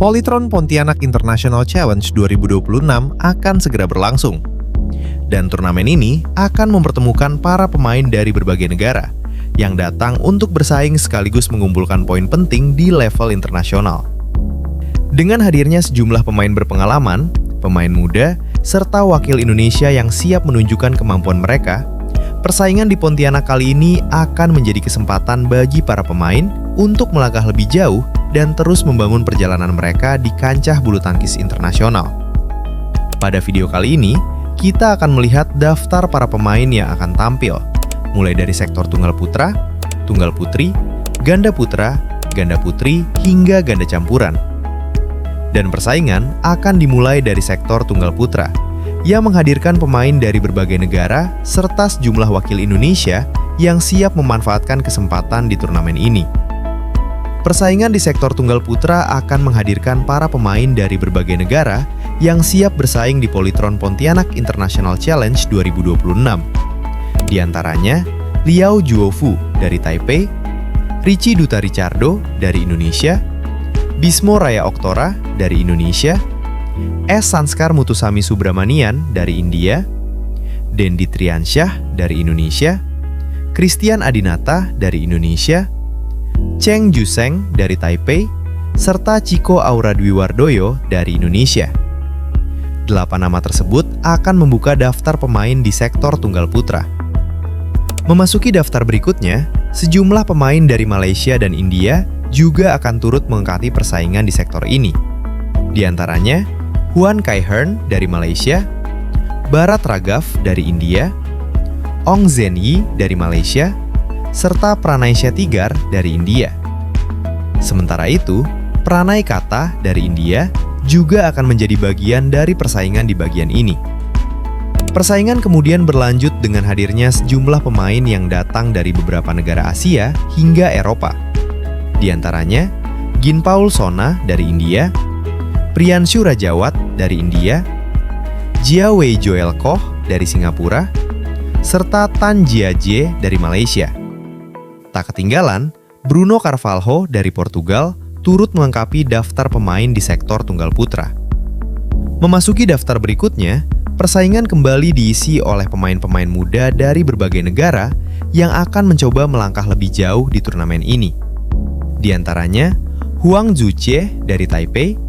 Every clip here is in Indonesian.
Polytron Pontianak International Challenge 2026 akan segera berlangsung. Dan turnamen ini akan mempertemukan para pemain dari berbagai negara yang datang untuk bersaing sekaligus mengumpulkan poin penting di level internasional. Dengan hadirnya sejumlah pemain berpengalaman, pemain muda, serta wakil Indonesia yang siap menunjukkan kemampuan mereka, persaingan di Pontianak kali ini akan menjadi kesempatan bagi para pemain untuk melangkah lebih jauh dan terus membangun perjalanan mereka di kancah bulu tangkis internasional. Pada video kali ini, kita akan melihat daftar para pemain yang akan tampil, mulai dari sektor tunggal putra, tunggal putri, ganda putra, ganda putri, hingga ganda campuran. Dan persaingan akan dimulai dari sektor tunggal putra, yang menghadirkan pemain dari berbagai negara serta sejumlah wakil Indonesia yang siap memanfaatkan kesempatan di turnamen ini. Persaingan di sektor tunggal putra akan menghadirkan para pemain dari berbagai negara yang siap bersaing di Polytron Pontianak International Challenge 2026. Di antaranya, Liao Juofu dari Taipei, Richie Duta Ricardo dari Indonesia, Bismo Raya Oktora dari Indonesia, S. Sanskar Mutusami Subramanian dari India, Dendi Triansyah dari Indonesia, Christian Adinata dari Indonesia, Cheng Juseng dari Taipei, serta Chico Aura Dwi Wardoyo dari Indonesia. 8 nama tersebut akan membuka daftar pemain di sektor tunggal putra. Memasuki daftar berikutnya, sejumlah pemain dari Malaysia dan India juga akan turut mengangkati persaingan di sektor ini. Di antaranya, Huan Kai Hearn dari Malaysia, Bharat Raghav dari India, Ong Zen Yi dari Malaysia, serta Pranay Shettigar dari India. Sementara itu, Pranay Kata dari India juga akan menjadi bagian dari persaingan di bagian ini. Persaingan kemudian berlanjut dengan hadirnya sejumlah pemain yang datang dari beberapa negara Asia hingga Eropa. Di antaranya, Ginpaul Sona dari India, Priyanshu Rajawat dari India, Jia Wei Joel Koh dari Singapura, serta Tan Jia Jie dari Malaysia. Tak ketinggalan, Bruno Carvalho dari Portugal turut melengkapi daftar pemain di sektor tunggal putra. Memasuki daftar berikutnya, persaingan kembali diisi oleh pemain-pemain muda dari berbagai negara yang akan mencoba melangkah lebih jauh di turnamen ini. Di antaranya, Huang Zucie dari Taipei,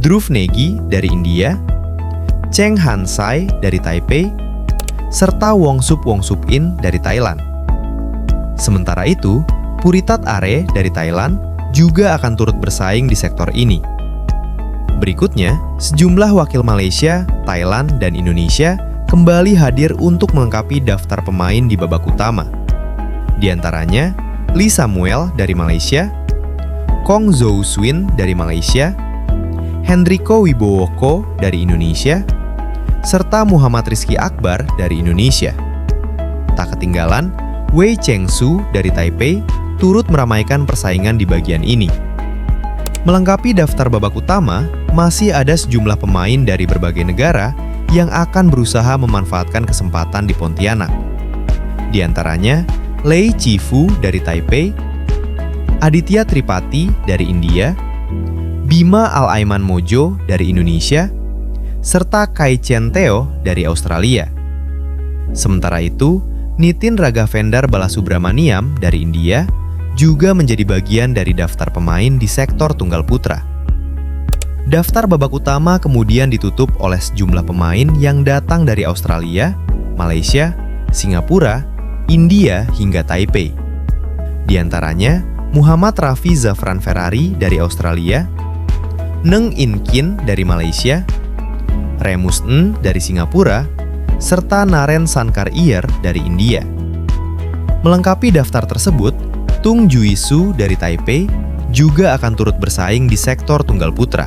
Dhruv Negi dari India, Cheng Hansai dari Taipei, serta Wongsup In dari Thailand. Sementara itu, Puritat Are dari Thailand juga akan turut bersaing di sektor ini. Berikutnya, sejumlah wakil Malaysia, Thailand, dan Indonesia kembali hadir untuk melengkapi daftar pemain di babak utama. Di antaranya, Lee Samuel dari Malaysia, Kong Zhou Swin dari Malaysia, Hendriko Wibowoko dari Indonesia, serta Muhammad Rizky Akbar dari Indonesia. Tak ketinggalan, Wei Chengsu dari Taipei turut meramaikan persaingan di bagian ini. Melengkapi daftar babak utama, masih ada sejumlah pemain dari berbagai negara yang akan berusaha memanfaatkan kesempatan di Pontianak. Di antaranya, Lei Chifu dari Taipei, Aditya Tripati dari India, Bima Al-Aiman Mojo dari Indonesia, serta Kai Chen Teo dari Australia. Sementara itu, Nitin Raghavendar Balasubramaniam dari India juga menjadi bagian dari daftar pemain di sektor tunggal putra. Daftar babak utama kemudian ditutup oleh sejumlah pemain yang datang dari Australia, Malaysia, Singapura, India, hingga Taipei. Di antaranya, Muhammad Rafi Zafran Ferrari dari Australia, Neng In Kin dari Malaysia, Remus N dari Singapura, serta Naren Sankar Iyer dari India. Melengkapi daftar tersebut, Tung Jui Su dari Taipei juga akan turut bersaing di sektor tunggal putra.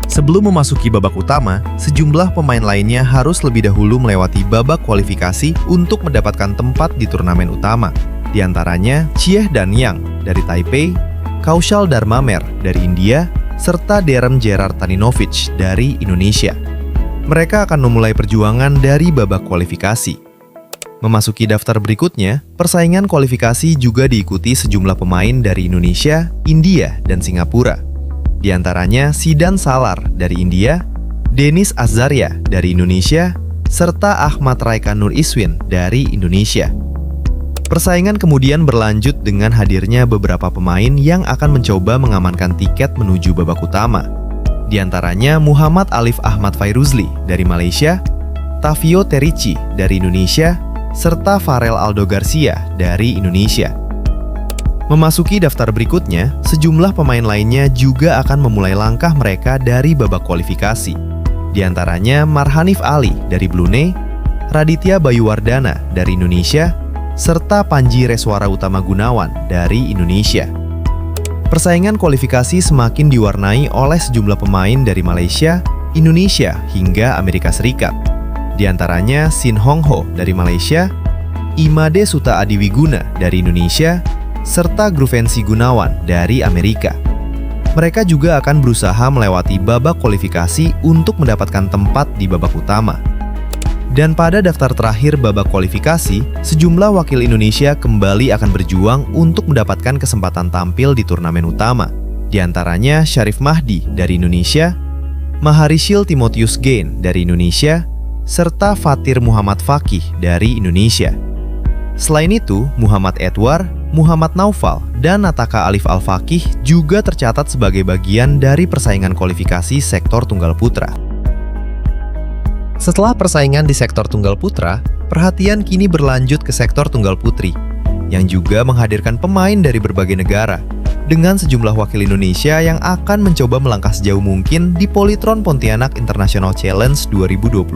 Sebelum memasuki babak utama, sejumlah pemain lainnya harus lebih dahulu melewati babak kualifikasi untuk mendapatkan tempat di turnamen utama. Di antaranya, Chieh Danyang dari Taipei, Kaushal Dharmamer dari India, serta Darren Gerard Taninovic dari Indonesia. Mereka akan memulai perjuangan dari babak kualifikasi. Memasuki daftar berikutnya, persaingan kualifikasi juga diikuti sejumlah pemain dari Indonesia, India, dan Singapura. Di antaranya Sidan Salar dari India, Denis Azaria dari Indonesia, serta Ahmad Raika Nur Iswin dari Indonesia. Persaingan kemudian berlanjut dengan hadirnya beberapa pemain yang akan mencoba mengamankan tiket menuju babak utama. Di antaranya Muhammad Alif Ahmad Fairuzli dari Malaysia, Tavio Terici dari Indonesia, serta Farel Aldo Garcia dari Indonesia. Memasuki daftar berikutnya, sejumlah pemain lainnya juga akan memulai langkah mereka dari babak kualifikasi. Di antaranya Marhanif Ali dari Brunei, Raditya Bayuwardana dari Indonesia, serta Panji Reswara Utama Gunawan dari Indonesia. Persaingan kualifikasi semakin diwarnai oleh sejumlah pemain dari Malaysia, Indonesia, hingga Amerika Serikat. Di antaranya Sin Hong Ho dari Malaysia, Imade Suta Adiwiguna dari Indonesia, serta Gruvensi Gunawan dari Amerika. Mereka juga akan berusaha melewati babak kualifikasi untuk mendapatkan tempat di babak utama. Dan pada daftar terakhir babak kualifikasi, sejumlah wakil Indonesia kembali akan berjuang untuk mendapatkan kesempatan tampil di turnamen utama. Di antaranya Syarif Mahdi dari Indonesia, Maharishil Timotius Gain dari Indonesia, serta Fatir Muhammad Fakih dari Indonesia. Selain itu, Muhammad Edward, Muhammad Naufal, dan Nataka Alif Al-Fakih juga tercatat sebagai bagian dari persaingan kualifikasi sektor tunggal putra. Setelah persaingan di sektor tunggal putra, perhatian kini berlanjut ke sektor tunggal putri, yang juga menghadirkan pemain dari berbagai negara, dengan sejumlah wakil Indonesia yang akan mencoba melangkah sejauh mungkin di Polytron Pontianak International Challenge 2026.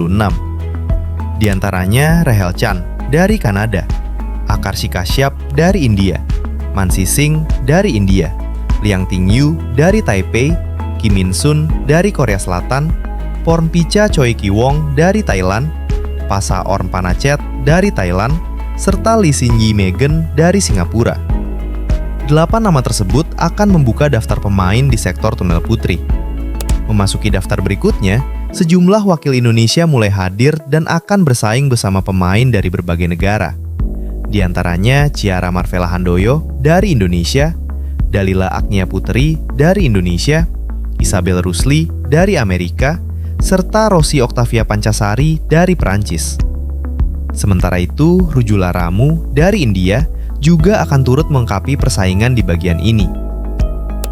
Di antaranya Rahel Chan dari Kanada, Akarshi Kashyap dari India, Mansi Singh dari India, Liang Tingyu dari Taipei, Kim Min Sun dari Korea Selatan, Pornpicha Choi Ki-wong dari Thailand, Pasa Orn Panachet dari Thailand, serta Lee Sin Yi Megan dari Singapura. 8 nama tersebut akan membuka daftar pemain di sektor tunggal putri. Memasuki daftar berikutnya, sejumlah wakil Indonesia mulai hadir dan akan bersaing bersama pemain dari berbagai negara. Di antaranya Ciara Marvella Handoyo dari Indonesia, Dalila Agnia Putri dari Indonesia, Isabel Rusli dari Amerika, serta Rosi Oktavia Pancasari dari Perancis. Sementara itu, Rujula Ramu dari India juga akan turut melengkapi persaingan di bagian ini.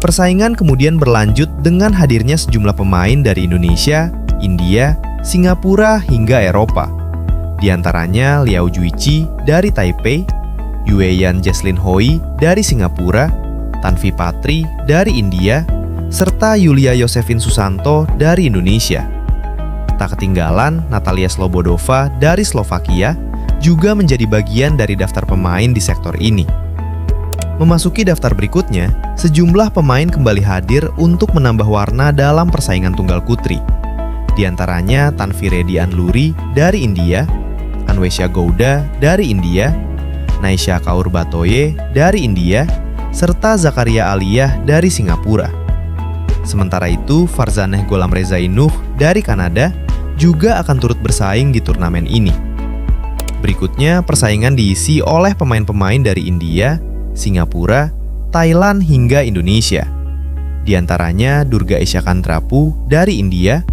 Persaingan kemudian berlanjut dengan hadirnya sejumlah pemain dari Indonesia, India, Singapura, hingga Eropa. Di antaranya Liao Juichi dari Taipei, Yueyan Jesslyn Hoi dari Singapura, Tanvi Patri dari India, serta Yulia Yosefin Susanto dari Indonesia. Tak ketinggalan, Natalia Slobodova dari Slovakia juga menjadi bagian dari daftar pemain di sektor ini. Memasuki daftar berikutnya, sejumlah pemain kembali hadir untuk menambah warna dalam persaingan tunggal putri. Di antaranya Tanvi Reddy Anluri dari India, Anwesha Gouda dari India, Naisha Kaur Batoye dari India, serta Zakaria Aliyah dari Singapura. Sementara itu, Farzaneh Golamreza Inuh dari Kanada juga akan turut bersaing di turnamen ini. Berikutnya, persaingan diisi oleh pemain-pemain dari India, Singapura, Thailand, hingga Indonesia. Di antaranya Durga Esya Kantrapu dari India,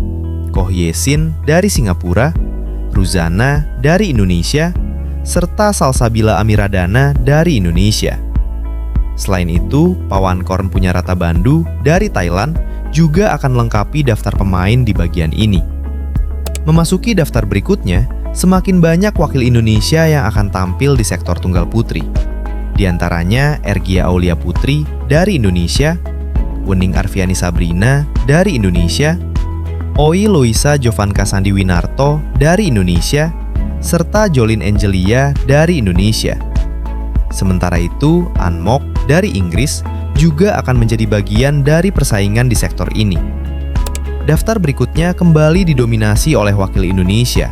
Koh Yesin dari Singapura, Ruzana dari Indonesia, serta Salsabila Amiradana dari Indonesia. Selain itu, Pawan Korn Punyarata Bandu dari Thailand juga akan melengkapi daftar pemain di bagian ini. Memasuki daftar berikutnya, semakin banyak wakil Indonesia yang akan tampil di sektor tunggal putri. Di antaranya Ergia Aulia Putri dari Indonesia, Wening Arfiani Sabrina dari Indonesia, Oi Loisa Jovanka Sandi Winarto dari Indonesia, serta Jolin Angelia dari Indonesia. Sementara itu, Anmok dari Inggris juga akan menjadi bagian dari persaingan di sektor ini. Daftar berikutnya kembali didominasi oleh wakil Indonesia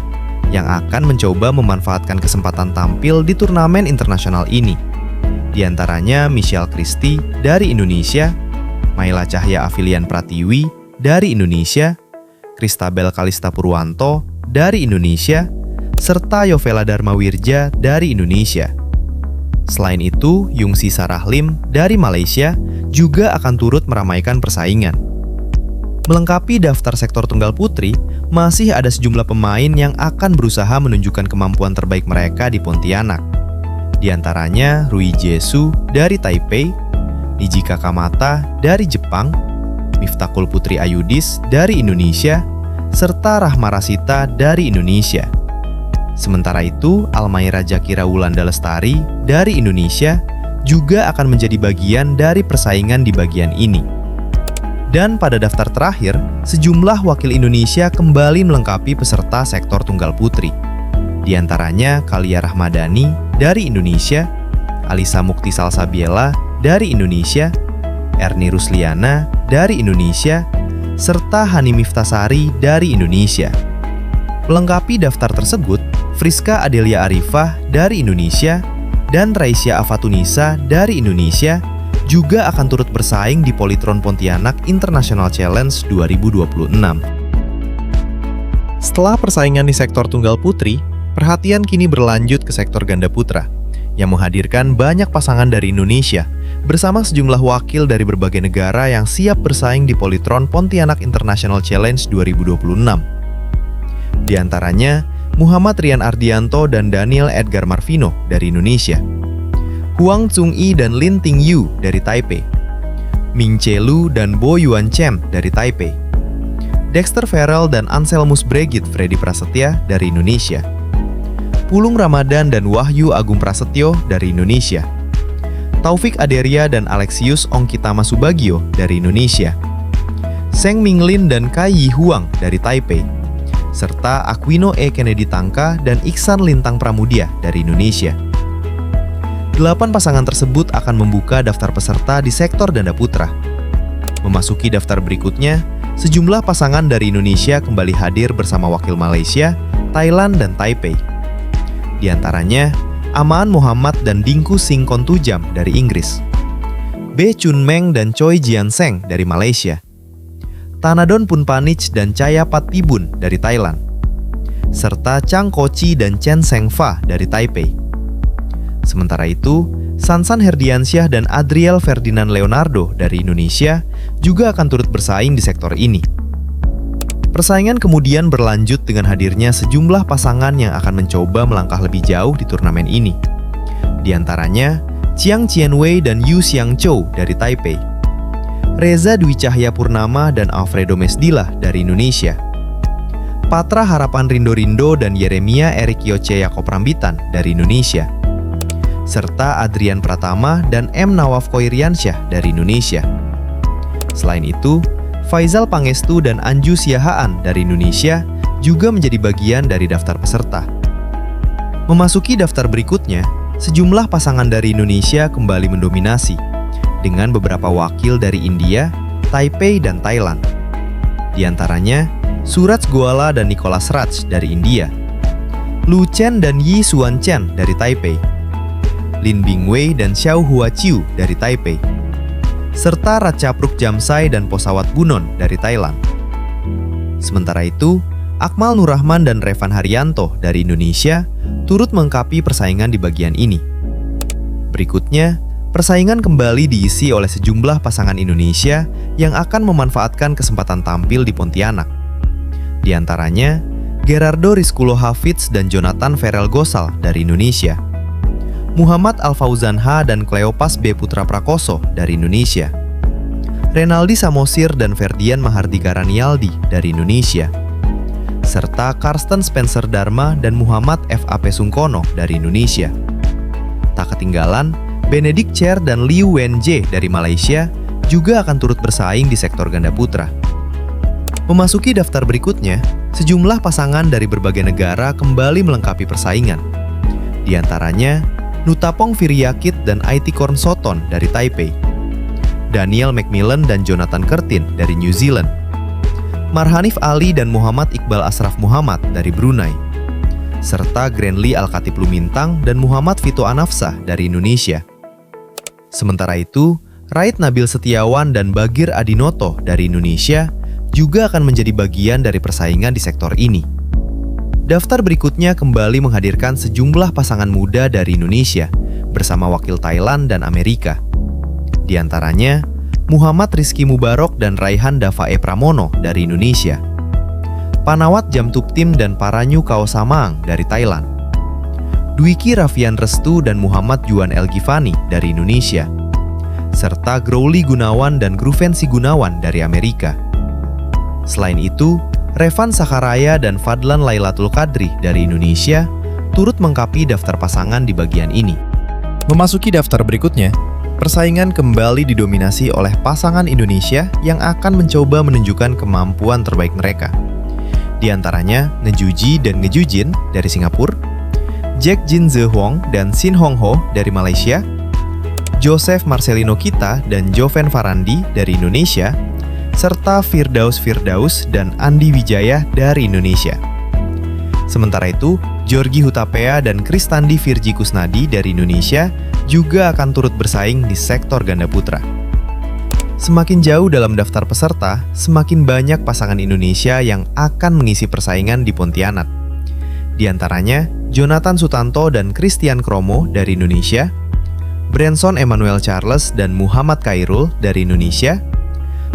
yang akan mencoba memanfaatkan kesempatan tampil di turnamen internasional ini. Di antaranya Michelle Christie dari Indonesia, Maila Cahya Afilian Pratiwi dari Indonesia, Kristabel Kalista Purwanto dari Indonesia, serta Yovela Dharmawirja dari Indonesia. Selain itu, Yungsi Sarahlim dari Malaysia juga akan turut meramaikan persaingan. Melengkapi daftar sektor tunggal putri, masih ada sejumlah pemain yang akan berusaha menunjukkan kemampuan terbaik mereka di Pontianak. Di antaranya Rui Jesu dari Taipei, Nijika Kamata dari Jepang, Miftakul Putri Ayudis dari Indonesia, serta Rahma Rasita dari Indonesia. Sementara itu, Almaira Jakira Wulanda Lestari dari Indonesia juga akan menjadi bagian dari persaingan di bagian ini. Dan pada daftar terakhir, sejumlah wakil Indonesia kembali melengkapi peserta sektor tunggal putri. Di antaranya Kalia Rahmadani dari Indonesia, Alisa Mukti Salsabiela dari Indonesia, Erni Rusliana dari Indonesia, serta Hani Miftasari dari Indonesia. Melengkapi daftar tersebut, Friska Adelia Arifah dari Indonesia dan Raisya Afatunisa dari Indonesia juga akan turut bersaing di Polytron Pontianak International Challenge 2026. Setelah persaingan di sektor tunggal putri, perhatian kini berlanjut ke sektor ganda putra, yang menghadirkan banyak pasangan dari Indonesia bersama sejumlah wakil dari berbagai negara yang siap bersaing di Polytron Pontianak International Challenge 2026. Di antaranya, Muhammad Rian Ardianto dan Daniel Edgar Marvino dari Indonesia, Huang Chung-i dan Lin Ting-yu dari Taipei, Ming Che-lu dan Bo Yuan Chem dari Taipei, Dexter Farrell dan Anselmus Brigit Freddy Prasetya dari Indonesia, Pulung Ramadan dan Wahyu Agung Prasetyo dari Indonesia, Taufik Aderia dan Alexius Ongkitama Subagio dari Indonesia, Seng Minglin dan Kai Yi Huang dari Taipei, serta Aquino E. Kennedy Tangka dan Iksan Lintang Pramudia dari Indonesia. 8 pasangan tersebut akan membuka daftar peserta di sektor ganda putra. Memasuki daftar berikutnya, sejumlah pasangan dari Indonesia kembali hadir bersama wakil Malaysia, Thailand, dan Taipei. Di antaranya, Amaan Muhammad dan Dingku Sing Kontujam dari Inggris, Be Chun Meng dan Choi Jian Seng dari Malaysia, Tanadon Punpanich dan Chaya Patpibun dari Thailand, serta Chang Kochi dan Chen Seng Fa dari Taipei. Sementara itu, Sansan Herdiansyah dan Adriel Ferdinand Leonardo dari Indonesia juga akan turut bersaing di sektor ini. Persaingan kemudian berlanjut dengan hadirnya sejumlah pasangan yang akan mencoba melangkah lebih jauh di turnamen ini. Di antaranya, Chiang Chien-wei dan Yu Xiangchou dari Taipei, Reza Dwi Cahya Purnama dan Alfredo Mesdila dari Indonesia, Patra Harapan Rindo-Rindo dan Yeremia Erik Yoce Yakob Rambitan dari Indonesia, serta Adrian Pratama dan M. Nawaf Koiriansyah dari Indonesia. Selain itu, Faizal Pangestu dan Anju Siahaan dari Indonesia juga menjadi bagian dari daftar peserta. Memasuki daftar berikutnya, sejumlah pasangan dari Indonesia kembali mendominasi, dengan beberapa wakil dari India, Taipei, dan Thailand. Di antaranya, Suraj Goala dan Nicholas Raj dari India, Lu Chen dan Yi Suan Chen dari Taipei, Lin Bingwei dan Xiao Huaqiu dari Taipei, serta Ratchapruk Jamsai dan Posawat Bunon dari Thailand. Sementara itu, Akmal Nurrahman dan Revan Haryanto dari Indonesia turut melengkapi persaingan di bagian ini. Berikutnya, persaingan kembali diisi oleh sejumlah pasangan Indonesia yang akan memanfaatkan kesempatan tampil di Pontianak. Di antaranya, Gerardo Rizkulo Hafidz dan Jonathan Ferel Gosal dari Indonesia, Muhammad Al-Fauzan H. dan Kleopas B. Putra Prakoso dari Indonesia, Renaldi Samosir dan Ferdian Mahardika Ranialdi dari Indonesia, serta Karsten Spencer Dharma dan Muhammad F.A.P. Sungkono dari Indonesia. Tak ketinggalan, Benedict Cher dan Liu Wen-je dari Malaysia juga akan turut bersaing di sektor ganda putra. Memasuki daftar berikutnya, sejumlah pasangan dari berbagai negara kembali melengkapi persaingan. Di antaranya, Nutapong Viriakit dan Aiti Kornsoton dari Taipei, Daniel Macmillan dan Jonathan Curtin dari New Zealand, Marhanif Ali dan Muhammad Iqbal Asraf Muhammad dari Brunei, serta Grenly Al-Khatib Lumintang dan Muhammad Vito Anafsah dari Indonesia. Sementara itu, Raid Nabil Setiawan dan Bagir Adinoto dari Indonesia juga akan menjadi bagian dari persaingan di sektor ini. Daftar berikutnya kembali menghadirkan sejumlah pasangan muda dari Indonesia bersama wakil Thailand dan Amerika. Di antaranya, Muhammad Rizky Mubarok dan Raihan Davae Pramono dari Indonesia, Panawat Jamtuptim dan Paranyu Kaosamang dari Thailand, Dwiki Raffian Restu dan Muhammad Juan Elgifani dari Indonesia, serta Growly Gunawan dan Gruvensi Gunawan dari Amerika. Selain itu, Revan Sakaraya dan Fadlan Lailatul Qadri dari Indonesia turut melengkapi daftar pasangan di bagian ini. Memasuki daftar berikutnya, persaingan kembali didominasi oleh pasangan Indonesia yang akan mencoba menunjukkan kemampuan terbaik mereka. Di antaranya Nejuji dan Ngejujin dari Singapura, Jack Jin Zehong dan Sin Hong Ho dari Malaysia, Joseph Marcelino Kita dan Joven Farandi dari Indonesia, serta Firdaus dan Andi Wijaya dari Indonesia. Sementara itu, Georgi Hutapea dan Kristandi Virji Kusnadi dari Indonesia juga akan turut bersaing di sektor ganda putra. Semakin jauh dalam daftar peserta, semakin banyak pasangan Indonesia yang akan mengisi persaingan di Pontianak. Di antaranya, Jonathan Sutanto dan Christian Kromo dari Indonesia, Branson Emmanuel Charles dan Muhammad Khairul dari Indonesia,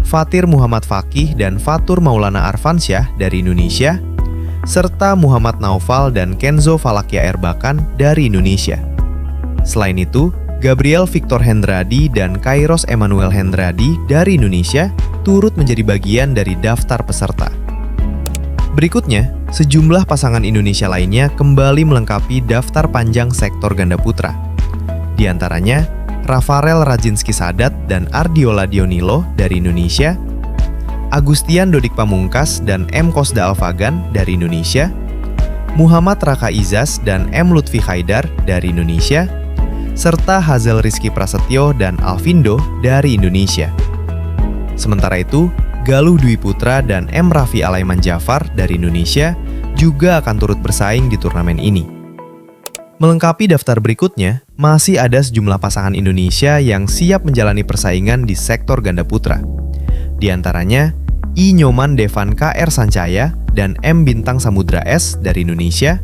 Fatir Muhammad Fakih dan Fatur Maulana Arfansyah dari Indonesia, serta Muhammad Naufal dan Kenzo Falakia Erbakan dari Indonesia. Selain itu, Gabriel Victor Hendradi dan Kairos Emmanuel Hendradi dari Indonesia turut menjadi bagian dari daftar peserta. Berikutnya, sejumlah pasangan Indonesia lainnya kembali melengkapi daftar panjang sektor ganda putra. Di antaranya, Rafael Rajinski Sadat dan Ardiola Dionilo dari Indonesia, Agustian Dodik Pamungkas dan M. Kosda Alfagan dari Indonesia, Muhammad Raka Izas dan M. Lutfi Haidar dari Indonesia, serta Hazel Rizky Prasetyo dan Alvindo dari Indonesia. Sementara itu, Galuh Dwi Putra dan M. Raffi Alaiman Jafar dari Indonesia juga akan turut bersaing di turnamen ini. Melengkapi daftar berikutnya, masih ada sejumlah pasangan Indonesia yang siap menjalani persaingan di sektor ganda putra. Di antaranya, I. Nyoman Devan K.R. Sancaya dan M. Bintang Samudra S dari Indonesia,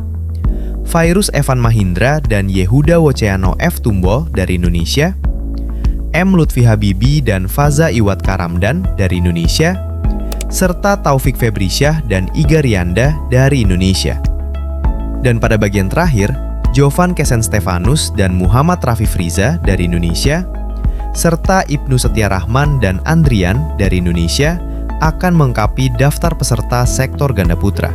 Fairuz Evan Mahindra dan Yehuda Woceano F. Tumbol dari Indonesia, M. Lutfi Habibi dan Faza Iwat Karamdan dari Indonesia, serta Taufik Febrisyah dan Iga Rianda dari Indonesia. Dan pada bagian terakhir, Jovan Kesen Stefanus dan Muhammad Rafif Riza dari Indonesia, serta Ibnu Setia Rahman dan Andrian dari Indonesia akan melengkapi daftar peserta sektor ganda putra.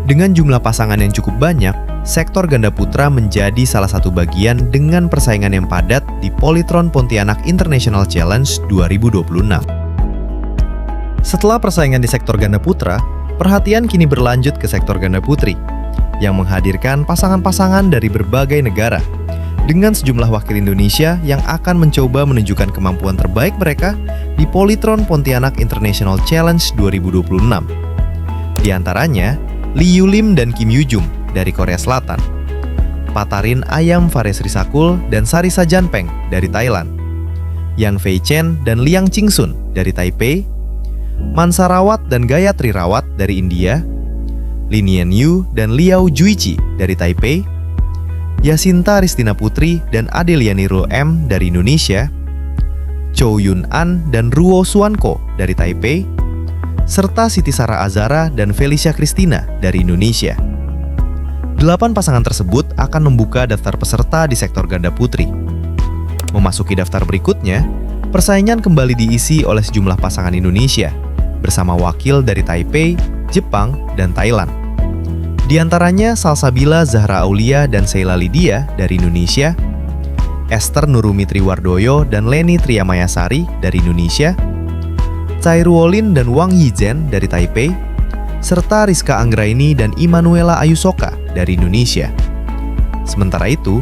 Dengan jumlah pasangan yang cukup banyak, sektor ganda putra menjadi salah satu bagian dengan persaingan yang padat di Polytron Pontianak International Challenge 2026. Setelah persaingan di sektor ganda putra, perhatian kini berlanjut ke sektor ganda putri, yang menghadirkan pasangan-pasangan dari berbagai negara, dengan sejumlah wakil Indonesia yang akan mencoba menunjukkan kemampuan terbaik mereka di Polytron Pontianak International Challenge 2026. Di antaranya, Lee Yulim dan Kim Yujum dari Korea Selatan, Patarin Ayam Fares Risakul dan Sarisa Janpeng dari Thailand, Yan Fei Chen dan Liang Qingsun dari Taipei, Mansa Rawat dan Gayatri Rawat dari India, Lin Yen Yu dan Liao Juichi dari Taipei, Yasinta Ristina Putri dan Adeliani Ru M dari Indonesia, Chow Yun An dan Ruo Suanko dari Taipei, serta Siti Sarah Azara dan Felicia Christina dari Indonesia. 8 pasangan tersebut akan membuka daftar peserta di sektor ganda putri. Memasuki daftar berikutnya, persaingan kembali diisi oleh sejumlah pasangan Indonesia bersama wakil dari Taipei, Jepang, dan Thailand. Di antaranya Salsabila Zahra Aulia dan Sheila Lydia dari Indonesia, Esther Nurumi Triwardoyo dan Leni Triamayasari dari Indonesia, Chairuolin dan Wang Yizhen dari Taipei, serta Rizka Anggraini dan Immanuela Ayusoka dari Indonesia. Sementara itu,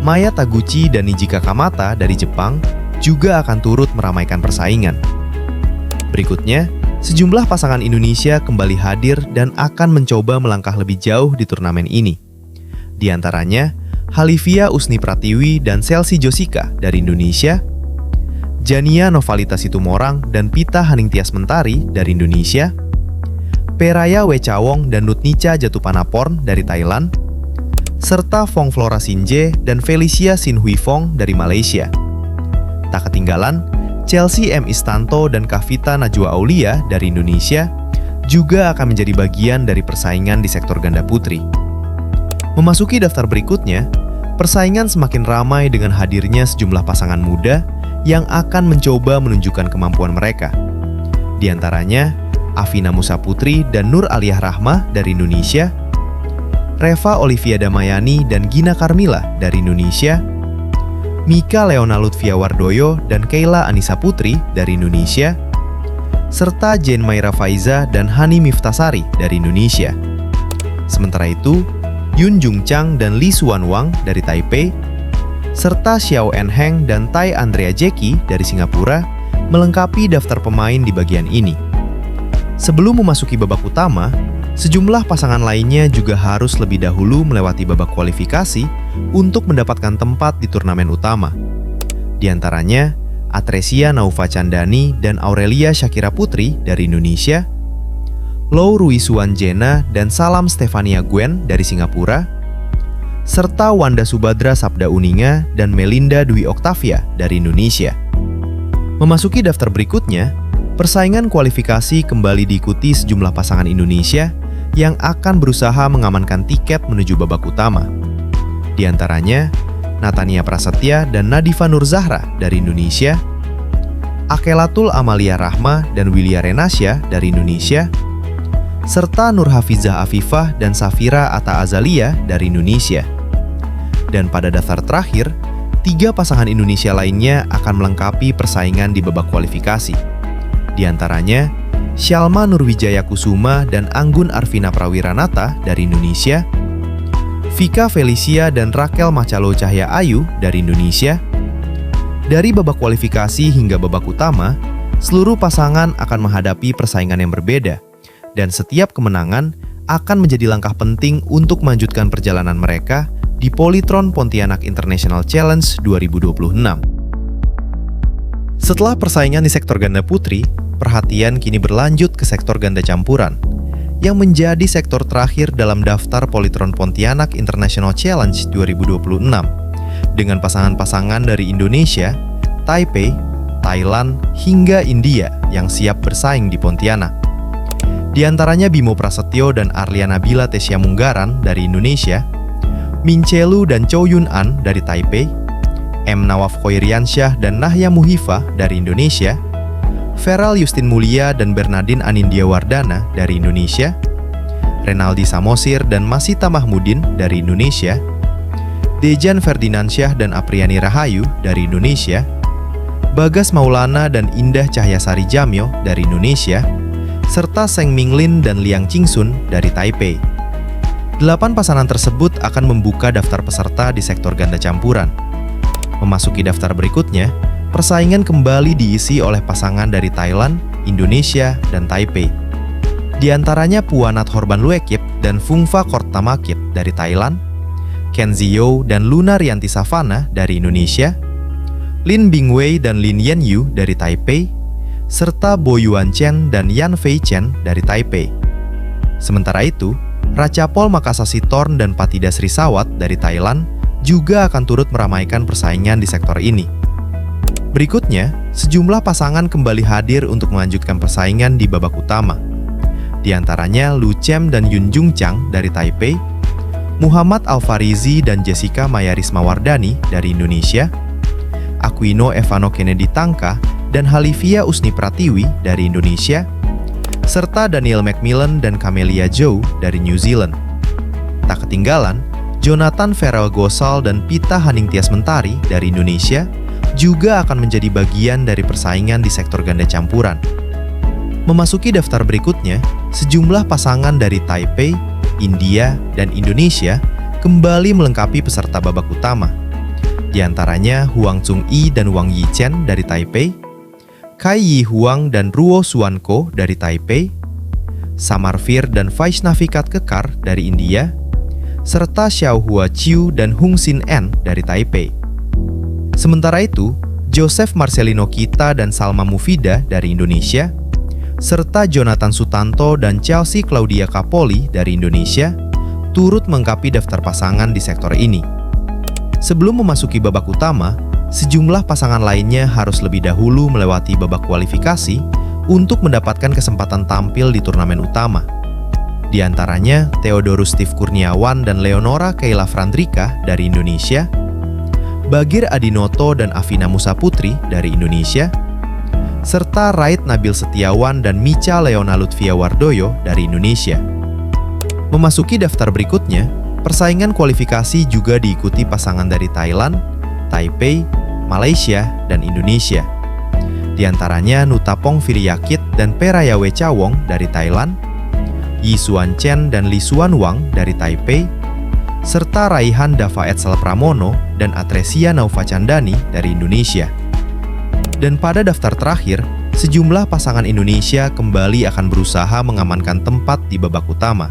Maya Taguchi dan Nijika Kamata dari Jepang juga akan turut meramaikan persaingan. Berikutnya, sejumlah pasangan Indonesia kembali hadir dan akan mencoba melangkah lebih jauh di turnamen ini. Di antaranya, Halivia Usni Pratiwi dan Selsi Josika dari Indonesia, Jania Novalita Situmorang dan Pita Haningtyas Mentari dari Indonesia, Peraya Wecawong dan Nutnica Jatupanaporn dari Thailand, serta Fong Flora Sinje dan Felicia Sin Hui Fong dari Malaysia. Tak ketinggalan, Chelsea M. Istanto dan Kavita Najwa Aulia dari Indonesia juga akan menjadi bagian dari persaingan di sektor ganda putri. Memasuki daftar berikutnya, persaingan semakin ramai dengan hadirnya sejumlah pasangan muda yang akan mencoba menunjukkan kemampuan mereka. Di antaranya, Afina Musa Putri dan Nur Aliyah Rahmah dari Indonesia, Reva Olivia Damayani dan Gina Carmila dari Indonesia, Mika Leona Lutfia Wardoyo dan Kayla Anissa Putri dari Indonesia, serta Jane Mayra Faiza dan Hani Miftasari dari Indonesia. Sementara itu, Yun Jung Chang dan Lee Suan Wang dari Taipei, serta Xiao En Heng dan Tai Andrea Jackie dari Singapura melengkapi daftar pemain di bagian ini. Sebelum memasuki babak utama, sejumlah pasangan lainnya juga harus lebih dahulu melewati babak kualifikasi untuk mendapatkan tempat di turnamen utama. Di antaranya, Atresia Naufa Chandani dan Aurelia Shakira Putri dari Indonesia, Low Rui Suan Jena dan Salam Stefania Gwen dari Singapura, serta Wanda Subadra Sabda Uninga dan Melinda Dwi Oktavia dari Indonesia. Memasuki daftar berikutnya, persaingan kualifikasi kembali diikuti sejumlah pasangan Indonesia yang akan berusaha mengamankan tiket menuju babak utama. Di antaranya, Natania Prasetya dan Nadifa Nur Zahra dari Indonesia, Akelatul Amalia Rahma dan Willia Renasya dari Indonesia, serta Nur Hafizah Afifah dan Safira Atta Azalia dari Indonesia. Dan pada daftar terakhir, 3 pasangan Indonesia lainnya akan melengkapi persaingan di babak kualifikasi. Di antaranya, Syalma Nurwijaya Kusuma dan Anggun Arvina Prawiranata dari Indonesia, Vika Felicia dan Rakel Macalo Cahya Ayu dari Indonesia. Dari babak kualifikasi hingga babak utama, seluruh pasangan akan menghadapi persaingan yang berbeda, dan setiap kemenangan akan menjadi langkah penting untuk melanjutkan perjalanan mereka di Polytron Pontianak International Challenge 2026. Setelah persaingan di sektor ganda putri, perhatian kini berlanjut ke sektor ganda campuran, yang menjadi sektor terakhir dalam daftar Polytron Pontianak International Challenge 2026, dengan pasangan-pasangan dari Indonesia, Taipei, Thailand, hingga India yang siap bersaing di Pontianak. Di antaranya Bimo Prasetyo dan Arliana Bila Tesya Munggaran dari Indonesia, Min Chelu dan Chow Yun An dari Taipei, M. Nawaf Khoiriansyah dan Nahya Muhifa dari Indonesia, Feral Justin Mulia dan Bernardine Anindya Wardana dari Indonesia, Renaldi Samosir dan Masita Mahmudin dari Indonesia, Dejan Ferdinansyah dan Apriani Rahayu dari Indonesia, Bagas Maulana dan Indah Cahyasari Jamyo dari Indonesia, serta Seng Minglin dan Liang Qingsun dari Taipei. 8 pasangan tersebut akan membuka daftar peserta di sektor ganda campuran. Memasuki daftar berikutnya, persaingan kembali diisi oleh pasangan dari Thailand, Indonesia, dan Taipei. Di antaranya Puanat Horbanluekip dan Phungfa Kortamakip dari Thailand, Ken Ziyou dan Luna Rianti Savana dari Indonesia, Lin Bingwei dan Lin Yanyu dari Taipei, serta Bo Yuan Chen dan Yan Fei Chen dari Taipei. Sementara itu, Ratchapol Makasasi Thorn dan Patida Srisawat dari Thailand juga akan turut meramaikan persaingan di sektor ini. Berikutnya, sejumlah pasangan kembali hadir untuk melanjutkan persaingan di babak utama. Di antaranya Lu Chem dan Yun Jung Chang dari Taipei, Muhammad Alfarizi dan Jessica Mayarisma Wardani dari Indonesia, Aquino Evano Kennedy Tangka dan Halivia Usni Pratiwi dari Indonesia, serta Daniel Macmillan dan Camelia Zhou dari New Zealand. Tak ketinggalan, Jonathan Farrell Gosal dan Pita Haningtyas Mentari dari Indonesia juga akan menjadi bagian dari persaingan di sektor ganda campuran. Memasuki daftar berikutnya, sejumlah pasangan dari Taipei, India, dan Indonesia kembali melengkapi peserta babak utama. Di antaranya Huang Chung-yi dan Wang Yichen dari Taipei, Kai Yi Huang dan Ruo Suanko dari Taipei, Samarvir dan Vaishnavikat Kekar dari India, serta Xiao Hua Chiu dan Hung Sin En dari Taipei. Sementara itu, Joseph Marcelino Kita dan Salma Mufida dari Indonesia, serta Jonathan Sutanto dan Chelsea Claudia Capoli dari Indonesia, turut melengkapi daftar pasangan di sektor ini. Sebelum memasuki babak utama, sejumlah pasangan lainnya harus lebih dahulu melewati babak kualifikasi untuk mendapatkan kesempatan tampil di turnamen utama. Di antaranya Theodorus Steve Kurniawan dan Leonora Keila Frandrika dari Indonesia, Bagir Adinoto dan Afina Musa Putri dari Indonesia, serta Rait Nabil Setiawan dan Micha Leona Lutfia Wardoyo dari Indonesia. Memasuki daftar berikutnya, persaingan kualifikasi juga diikuti pasangan dari Thailand, Taipei, Malaysia, dan Indonesia. Di antaranya Nutapong Viriakit dan Perayawe Cawong dari Thailand, Yi Suan Chen dan Lee Suan Wang dari Taipei, serta Raihan Dava Etsal Pramono dan Atresia Naufa Candani dari Indonesia. Dan pada daftar terakhir, sejumlah pasangan Indonesia kembali akan berusaha mengamankan tempat di babak utama.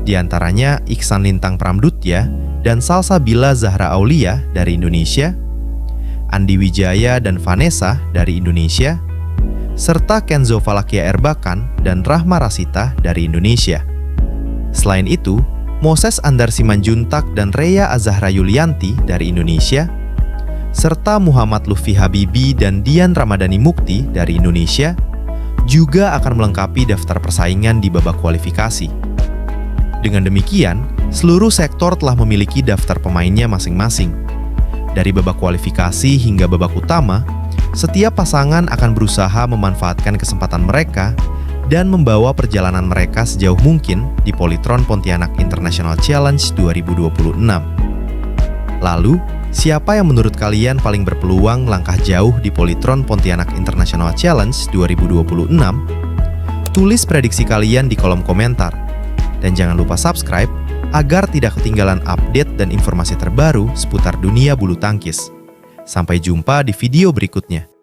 Di antaranya Iksan Lintang Pramdutya dan Salsabila Zahra Aulia dari Indonesia, Andi Wijaya dan Vanessa dari Indonesia, serta Kenzo Valakia Erbakan dan Rahma Rasita dari Indonesia. Selain itu, Moses Andar Simanjuntak dan Rea Azahra Yulianti dari Indonesia, serta Muhammad Lutfi Habibi dan Dian Ramadhani Mukti dari Indonesia, juga akan melengkapi daftar persaingan di babak kualifikasi. Dengan demikian, seluruh sektor telah memiliki daftar pemainnya masing-masing. Dari babak kualifikasi hingga babak utama, setiap pasangan akan berusaha memanfaatkan kesempatan mereka dan membawa perjalanan mereka sejauh mungkin di Polytron Pontianak International Challenge 2026. Lalu, siapa yang menurut kalian paling berpeluang langkah jauh di Polytron Pontianak International Challenge 2026? Tulis prediksi kalian di kolom komentar. Dan jangan lupa subscribe agar tidak ketinggalan update dan informasi terbaru seputar dunia bulu tangkis. Sampai jumpa di video berikutnya.